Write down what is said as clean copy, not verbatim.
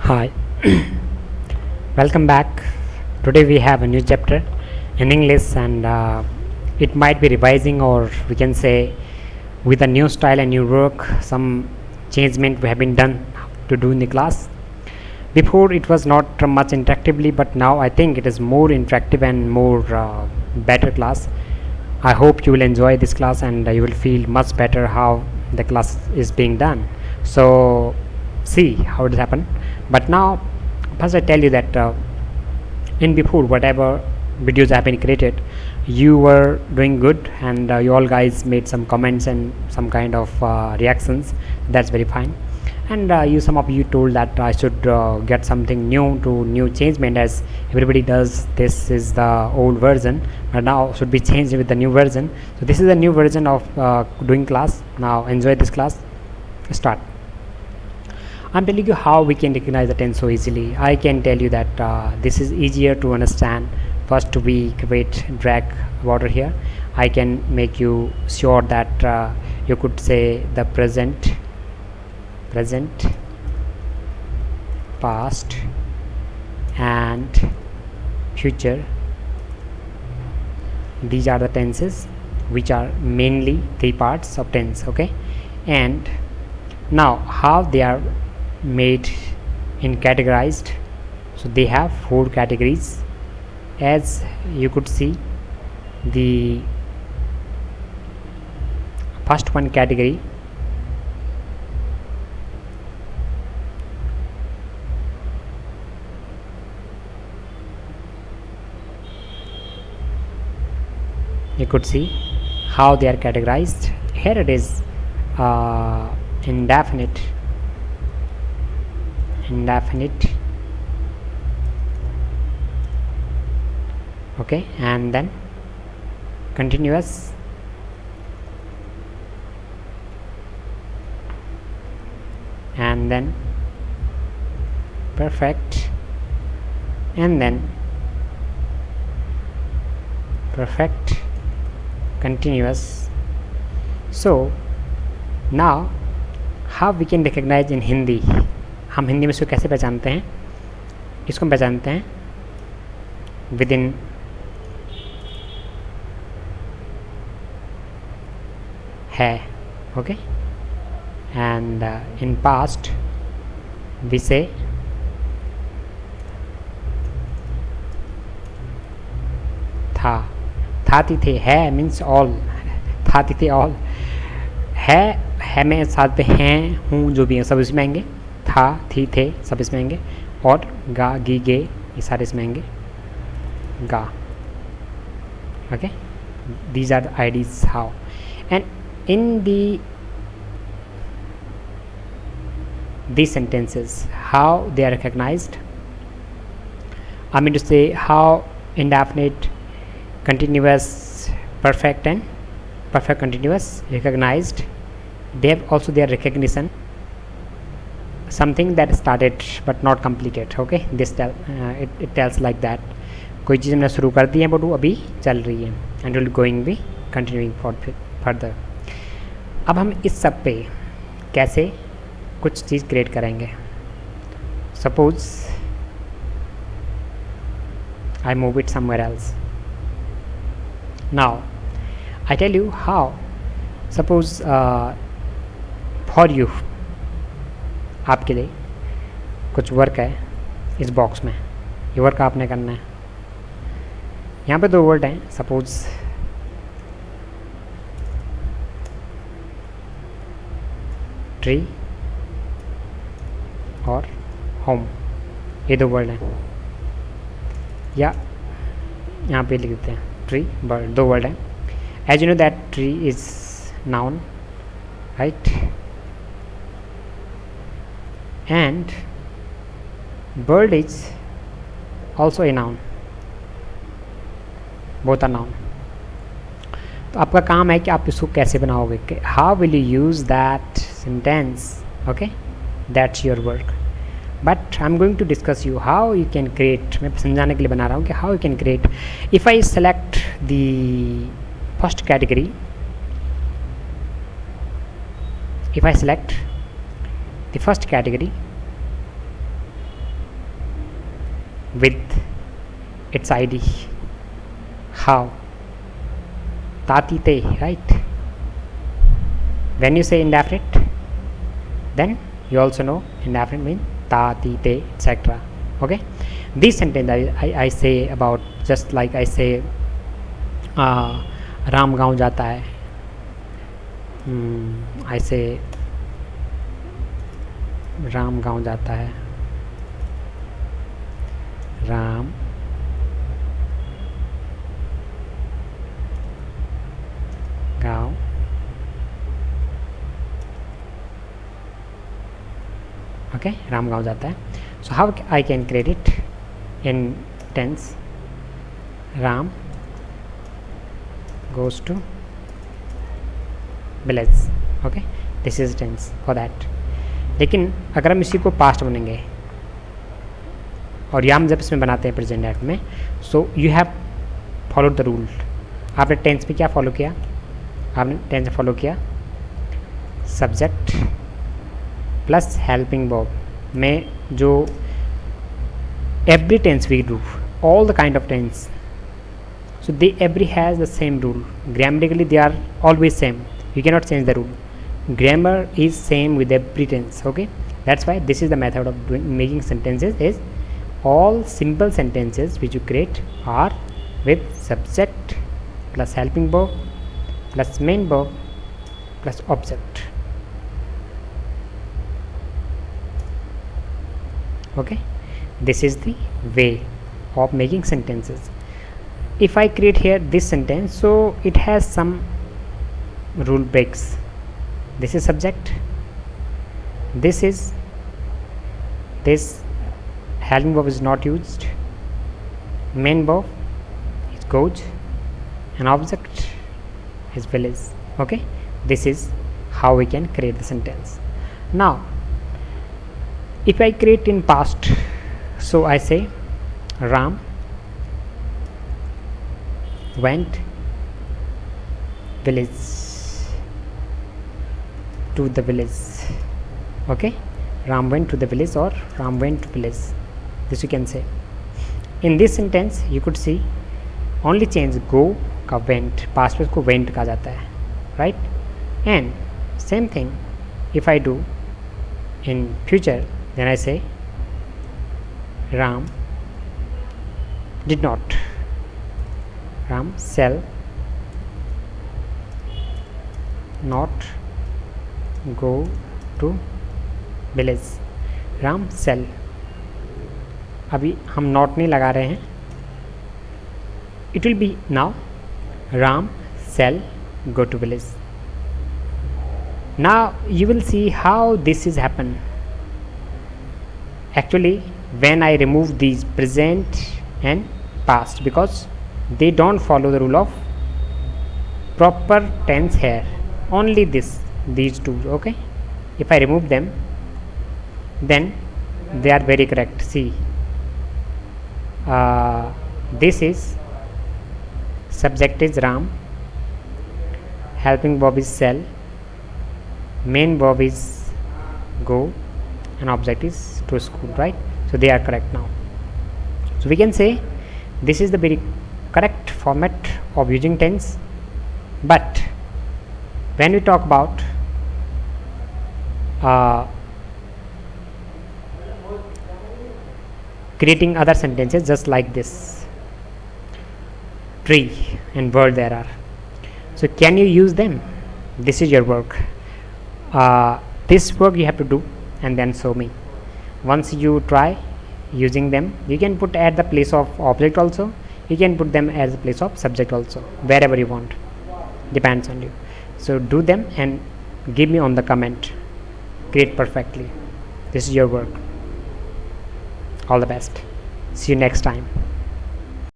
Hi, welcome back. Today we have a new chapter in English, and it might be revising, or we can say, with a new style and new work, some changement we have been done to do in the class. Before it was not much interactively, but now I think it is more interactive and more better class. I hope you will enjoy this class and you will feel much better how the class is being done. So see how it happened. But now first I tell you that in before whatever videos have been created, you were doing good, and you all guys made some comments and some kind of reactions. That's very fine. And you some of you told that I should get something new to new changement, as everybody does. This is the old version, but now should be changed with the new version. So this is the new version of doing class. Now enjoy this class. Start. I'm telling you how we can recognize the tense so easily. I can tell you that this is easier to understand. First we create drag border here. I can make you sure that you could say the present, past and future. These are the tenses, which are mainly three parts of tense. Okay, and now how they are made in categorized. So they have four categories, as you could see. The first one category you could see how they are categorized. Here it is indefinite, okay, and then continuous, and then perfect, and then perfect continuous. So now how we can recognize in Hindi, हम हिंदी में इसको कैसे पहचानते हैं? इसको हम पहचानते हैं विद इन है, okay, and in past we से था थी थे, है मीन्स ऑल, था थी थे ऑल, है में साथ पे हैं हूँ जो भी हैं सब इसमें आएंगे, था थी थे सब इसमें आएंगे, और गा गी गे ये सारे इसमें आएंगे, गा, okay. These are the ideas how, and in these sentences how they are recognized. I mean to say how indefinite, continuous, perfect and perfect continuous recognized. They have also their recognition, something that started but not completed. Okay, this it tells like that. कोई चीज़ हमने शुरू कर दी है but वो अभी चल रही है, and will going be continuing further. अब हम इस सब पे कैसे कुछ चीज़ क्रिएट करेंगे. Suppose I move it somewhere else. Now I tell you how. Suppose for you, आपके लिए कुछ वर्क है इस बॉक्स में. ये वर्क आपने करना है. यहाँ पे दो वर्ड हैं. सपोज ट्री और होम, ये दो वर्ड हैं. या यहाँ पे लिख देते हैं ट्री बर्ड, दो वर्ड हैं. As you know that tree is noun, right, and bird is also a noun, both are noun. तो आपका काम है कि आप इसको कैसे बनाओगे, how will you use that sentence. Okay, that's your work, but I'm going to discuss you how you can create. मैं समझाने के लिए बना रहा हूँ कि how you can create. If I select the first category, if I select the first category, with its id. How? Tatite, right? When you say indefinite, then you also know indefinite means tatite, etc. Okay, this sentence I say about, just like I say Ram गांव जाता है, I say Ram गांव जाता है, राम गांव okay, Ram गांव जाता है. So how I can create it in tense? Ram goes to village. Okay, this is tense for that. लेकिन अगर हम इसी को पास्ट बनेंगे और यहाँ हम जब इसमें बनाते हैं प्रेजेंट एक्ट में, so you have followed the rule. आपने टेंस में क्या फॉलो किया? आपने टेंस में फॉलो किया सब्जेक्ट प्लस हेल्पिंग वर्ब में जो every tense we do, all the kind of tense, so they every has the same rule. Grammatically they are always same, you cannot change the rule. Grammar is same with every tense. Okay, that's why this is the method of making sentences, is all simple sentences which you create are with subject plus helping verb plus main verb plus object. Okay, this is the way of making sentences. If I create here this sentence, so it has some rule breaks. This is subject, this helping verb is not used, main verb is goes, and object is village. Okay, this is how we can create the sentence. Now if I create in past, so I say Ram went village, to the village. Okay, Ram went to the village or Ram went to village, this you can say. In this sentence you could see only change go का went, past में को went कहा जाता है, right? And same thing if I do in future, then I say Ram did not, Ram shall not go to village. Ram shall, अभी हम not नहीं लगा रहे हैं, it will be now Ram shall go to village. Now you will see how this is happen. Actually when I remove these present and past, because they don't follow the rule of proper tense here, only these two. Okay, if I remove them, then they are very correct. See, this is subject is Ram, helping verb is shall, main verb is go, and object is to school, right? So they are correct now. So we can say this is the very correct format of using tense. But when we talk about creating other sentences just like this, tree and bird there are, so can you use them? This is your work. This work you have to do and then show me. Once you try using them, you can put at the place of object also, you can put them as a place of subject also, wherever you want, depends on you. So do them and give me on the comment. Create perfectly. This is your work. All the best. See you next time.